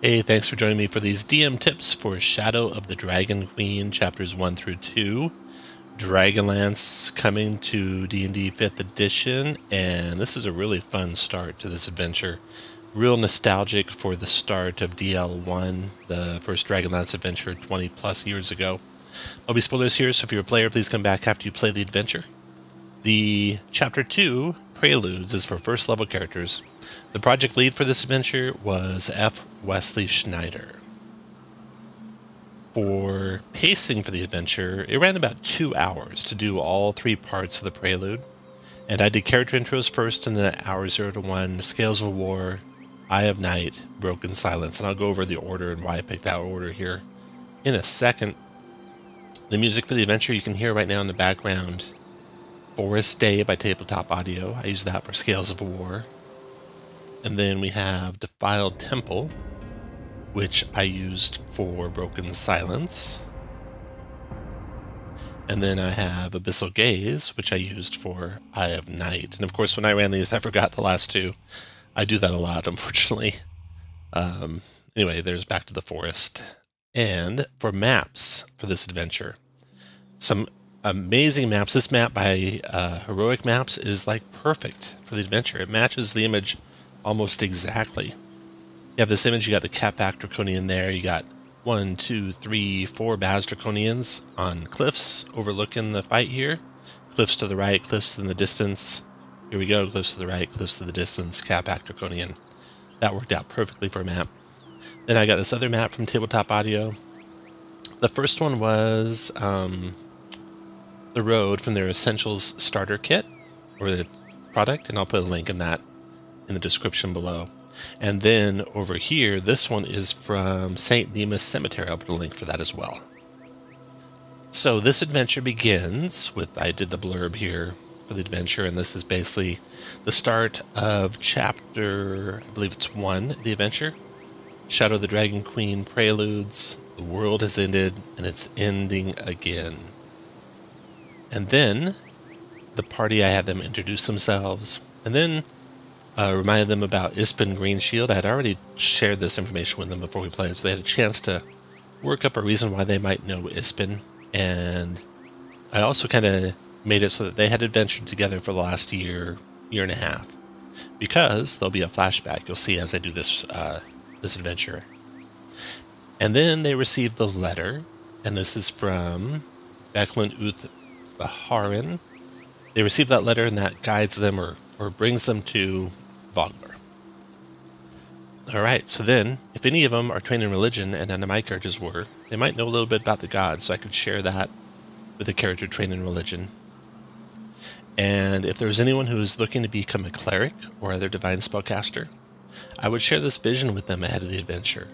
Hey, thanks for joining me for these DM tips for Shadow of the Dragon Queen, chapters 1 through 2. Dragonlance coming to D&D 5th edition, and this is a really fun start to this adventure. Real nostalgic for the start of DL1, the first Dragonlance adventure 20 plus years ago. There'll be spoilers here, so if you're a player, please come back after you play the adventure. The chapter 2, Preludes, is for first level characters. The project lead for this adventure was F. Wesley Schneider. For pacing for the adventure, it ran about 2 hours to do all 3 parts of the prelude. And I did character intros first in the hour 0 to 1, Scales of War, Eye of Night, Broken Silence. And I'll go over the order and why I picked that order here in a second. The music for the adventure you can hear right now in the background. Forest Day by Tabletop Audio. I use that for Scales of War. And then we have Defiled Temple, which I used for Broken Silence. And then I have Abyssal Gaze, which I used for Eye of Night. And of course, when I ran these, I forgot the last 2. I do that a lot, unfortunately. Anyway, there's Back to the Forest. And for maps for this adventure, some amazing maps. This map by Heroic Maps is like perfect for the adventure. It matches the image almost exactly. You have this image, you got the Catback Draconian there, you got 1, 2, 3, 4 Baz Draconians on cliffs overlooking the fight here. Cliffs to the right, cliffs in the distance. Here we go, cliffs to the right, cliffs to the distance, Catback Draconian. That worked out perfectly for a map. Then I got this other map from Tabletop Audio. The first one was the road from their Essentials starter kit, or the product, and I'll put a link in that in the description below. And then over here, this one is from St. Nemus Cemetery. I'll put a link for that as well. So this adventure begins with, I did the blurb here for the adventure, and this is basically the start of chapter, I believe it's 1, the adventure. Shadow of the Dragon Queen Preludes. The world has ended, and it's ending again. And then the party, I had them introduce themselves, and then reminded them about Ispin Greenshield. I had already shared this information with them before we played, so they had a chance to work up a reason why they might know Ispin. And I also kind of made it so that they had adventured together for the last year and a half, because there'll be a flashback you'll see as I do this this adventure. And then they received the letter, and this is from Becklin Uth Baharin. They received that letter, and that guides them or brings them to Vogler. Alright, so then, if any of them are trained in religion, and none of my characters were, they might know a little bit about the gods, so I could share that with a character trained in religion. And if there's anyone who is looking to become a cleric or other divine spellcaster, I would share this vision with them ahead of the adventure.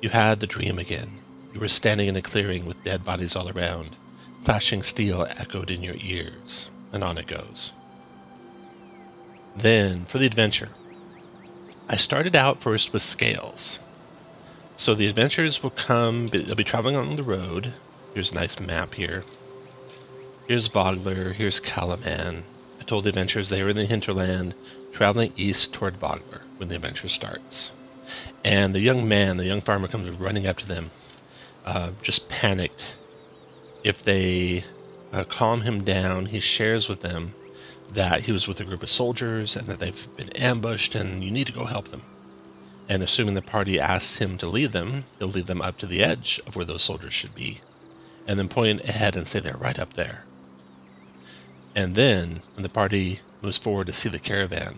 You had the dream again. You were standing in a clearing with dead bodies all around. Clashing steel echoed in your ears, and on it goes. Then, for the adventure, I started out first with Scales. So the adventurers will come, they'll be traveling on the road. Here's a nice map here. Here's Vogler, here's Calaman. I told the adventurers they were in the hinterland, traveling east toward Vogler when the adventure starts. And the young man, the young farmer, comes running up to them, just panicked. If they calm him down, he shares with them that he was with a group of soldiers and that they've been ambushed and you need to go help them. And assuming the party asks him to lead them, he'll lead them up to the edge of where those soldiers should be, and then point ahead and say they're right up there. And then, when the party moves forward to see the caravan,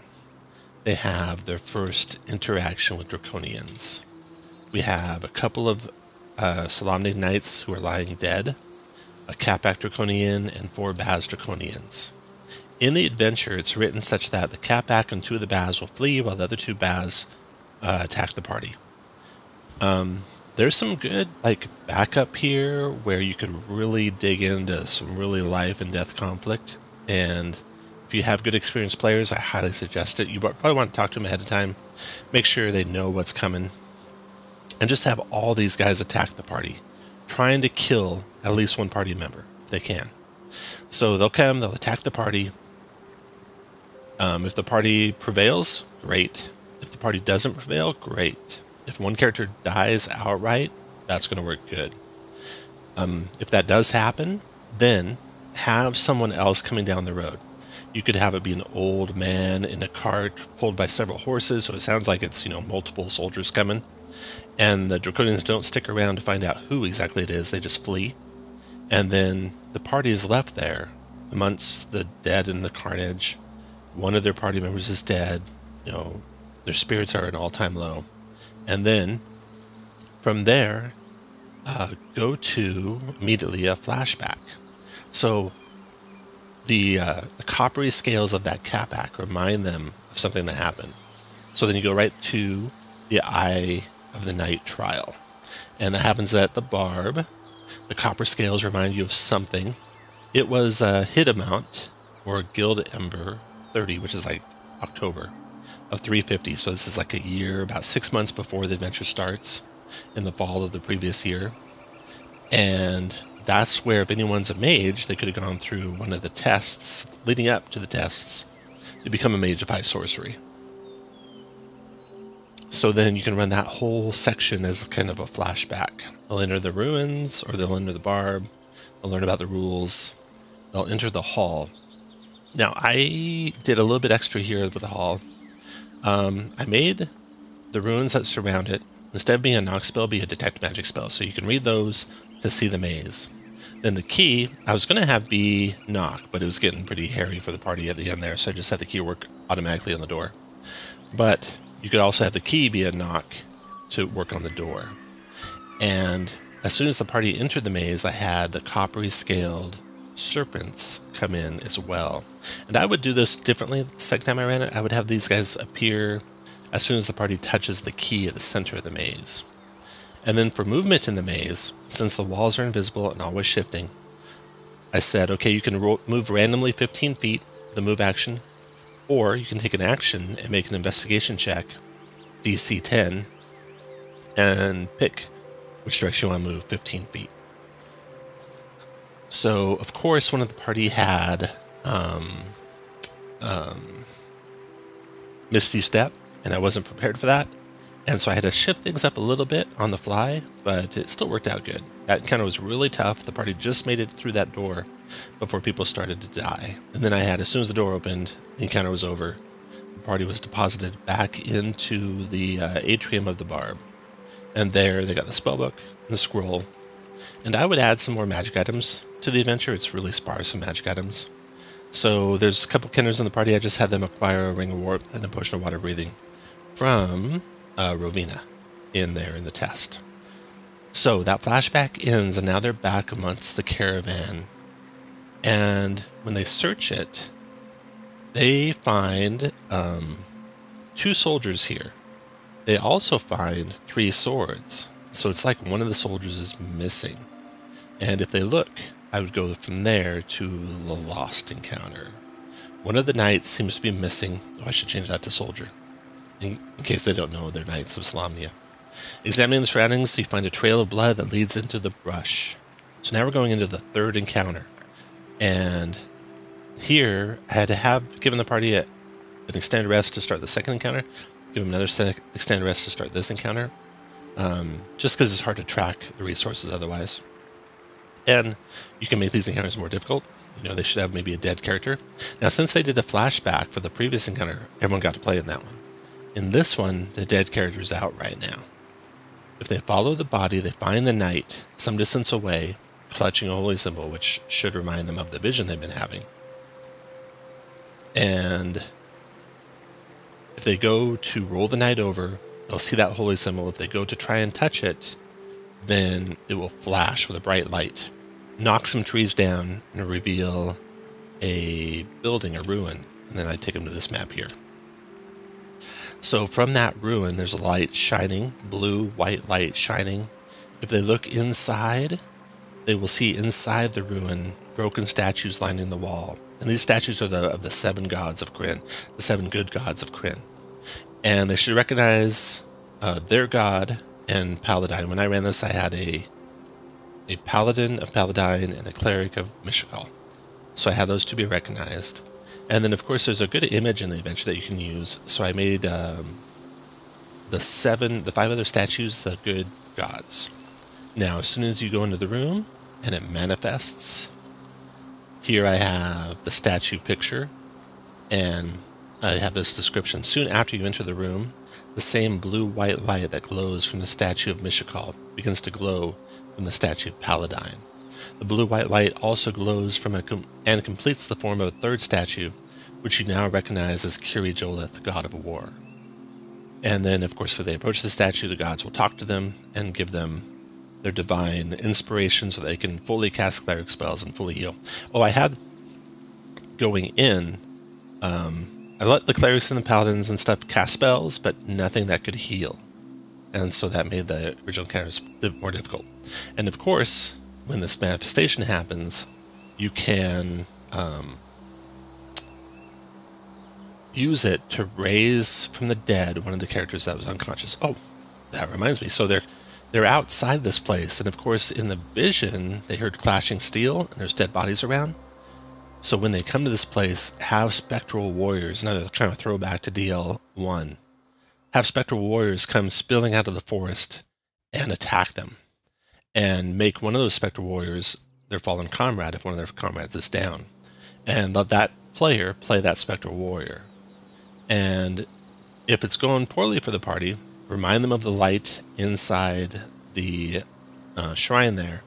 they have their first interaction with Draconians. We have a couple of Solemnic Knights who are lying dead, a Catback Draconian, and 4 Baz Draconians. In the adventure, it's written such that the Catback and 2 of the Baz will flee while the other 2 Baz attack the party. There's some good backup here where you could really dig into some really life and death conflict. And if you have good experienced players, I highly suggest it. You probably want to talk to them ahead of time, make sure they know what's coming, and just have all these guys attack the party, trying to kill at least one party member if they can. So they'll come, they'll attack the party. If the party prevails, great. If the party doesn't prevail, great. If one character dies outright, that's going to work good. If that does happen, then have someone else coming down the road. You could have it be an old man in a cart pulled by several horses, so it sounds like it's, multiple soldiers coming. And the Draconians don't stick around to find out who exactly it is, they just flee. And then the party is left there amongst the dead and the carnage. One of their party members is dead, their spirits are at an all-time low. And then, from there, go to immediately a flashback. So the coppery scales of that capac remind them of something that happened. So then you go right to the Eye of the Night trial. And that happens at the barb. The copper scales remind you of something. It was a hit amount, or Guild Ember 30, which is like October, of 350. So this is like a year, about 6 months before the adventure starts, in the fall of the previous year. And that's where, if anyone's a mage, they could have gone through one of the tests leading up to the tests to become a mage of high sorcery. So then you can run that whole section as kind of a flashback. They'll enter the ruins, or they'll enter the barb, they'll learn about the rules, they'll enter the hall. Now, I did a little bit extra here with the hall. I made the ruins that surround it, instead of being a knock spell, be a detect magic spell. So you can read those to see the maze. Then the key, I was going to have be knock, but it was getting pretty hairy for the party at the end there, so I just had the key work automatically on the door. But you could also have the key be a knock to work on the door. And as soon as the party entered the maze, I had the coppery scaled serpents come in as well. And I would do this differently the second time I ran it. I would have these guys appear as soon as the party touches the key at the center of the maze. And then for movement in the maze, since the walls are invisible and always shifting, I said, okay, you can move randomly 15 feet, the move action, or you can take an action and make an investigation check, DC 10, and pick which direction you want to move 15 feet. So, of course, one of the party had Misty Step, and I wasn't prepared for that. And so I had to shift things up a little bit on the fly, but it still worked out good. That encounter was really tough. The party just made it through that door before people started to die. And then I had, as soon as the door opened, the encounter was over. The party was deposited back into the atrium of the barb. And there they got the spellbook and the scroll. And I would add some more magic items to the adventure. It's really sparse in magic items. So there's a couple kinders in the party. I just had them acquire a ring of warp and a potion of water breathing from Rovina in there in the test. So that flashback ends, and now they're back amongst the caravan. And when they search it, they find 2 soldiers here. They also find 3 swords. So it's like one of the soldiers is missing. And if they look, I would go from there to the lost encounter. One of the knights seems to be missing. Oh, I should change that to soldier, in case they don't know they're knights of Solamnia. Examining the surroundings, you find a trail of blood that leads into the brush. So now we're going into the 3rd encounter. And here, I had to have given the party an extended rest to start the 2nd encounter, give them another extended rest to start this encounter, just because it's hard to track the resources otherwise. And you can make these encounters more difficult. They should have maybe a dead character. Now, since they did a flashback for the previous encounter, everyone got to play in that one. In this one, the dead character is out right now. If they follow the body, they find the knight some distance away, clutching a holy symbol, which should remind them of the vision they've been having. And if they go to roll the knight over, they'll see that holy symbol. If they go to try and touch it, then it will flash with a bright light, knock some trees down, and reveal a building, a ruin. And then I take them to this map here. So from that ruin, there's a light shining, blue, white light shining. If they look inside, they will see inside the ruin broken statues lining the wall. And these statues are of the 7 gods of Kryn, the 7 good gods of Kryn. And they should recognize their god and Paladine. When I ran this, I had a Paladin of Paladine and a Cleric of Mishakal. So I had those to be recognized. And then, of course, there's a good image in the adventure that you can use. So I made the the 5 other statues, the good gods. Now, as soon as you go into the room and it manifests, here I have the statue picture, and I have this description. Soon after you enter the room, the same blue-white light that glows from the statue of Mishakal begins to glow from the statue of Paladine. The blue-white light also glows from and completes the form of a third statue, which you now recognize as Kiri Jolith, god of war. And then, of course, if they approach the statue, the gods will talk to them and give them their divine inspiration so they can fully cast cleric spells and fully heal. Oh, I had going in, I let the clerics and the paladins and stuff cast spells, but nothing that could heal. And so that made the original encounters more difficult. And of course, when this manifestation happens, you can use it to raise from the dead one of the characters that was unconscious. Oh, that reminds me. So they're outside this place, and of course in the vision they heard clashing steel and there's dead bodies around. So when they come to this place, have spectral warriors, another kind of throwback to DL1, have spectral warriors come spilling out of the forest and attack them, and make one of those spectral warriors their fallen comrade if one of their comrades is down, and let that player play that spectral warrior. And if it's going poorly for the party, remind them of the light inside the shrine there.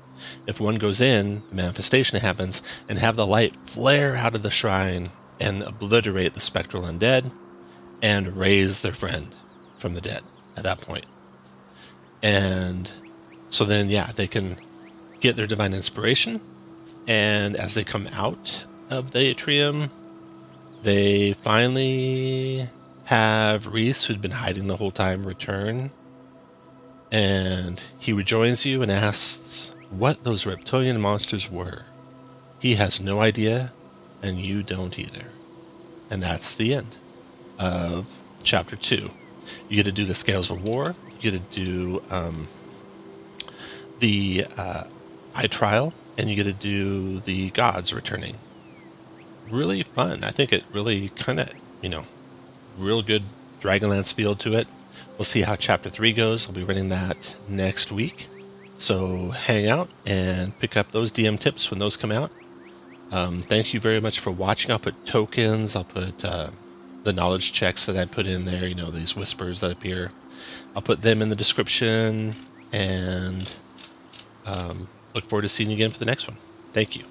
If one goes in, the manifestation happens, and have the light flare out of the shrine and obliterate the spectral undead and raise their friend from the dead at that point. And so then, yeah, they can get their divine inspiration, and as they come out of the atrium, they finally have Reese, who'd been hiding the whole time, return, and he rejoins you and asks what those reptilian monsters were. He has no idea, and you don't either. And that's the end of Chapter 2. You get to do the Scales of War, you get to do the Eye Trial, and you get to do the Gods returning. Really fun. I think it really kind of, real good Dragonlance feel to it. We'll see how Chapter 3 goes. I'll be running that next week. So hang out and pick up those DM tips when those come out. Thank you very much for watching. I'll put tokens. I'll put the knowledge checks that I put in there, these whispers that appear. I'll put them in the description, and look forward to seeing you again for the next one. Thank you.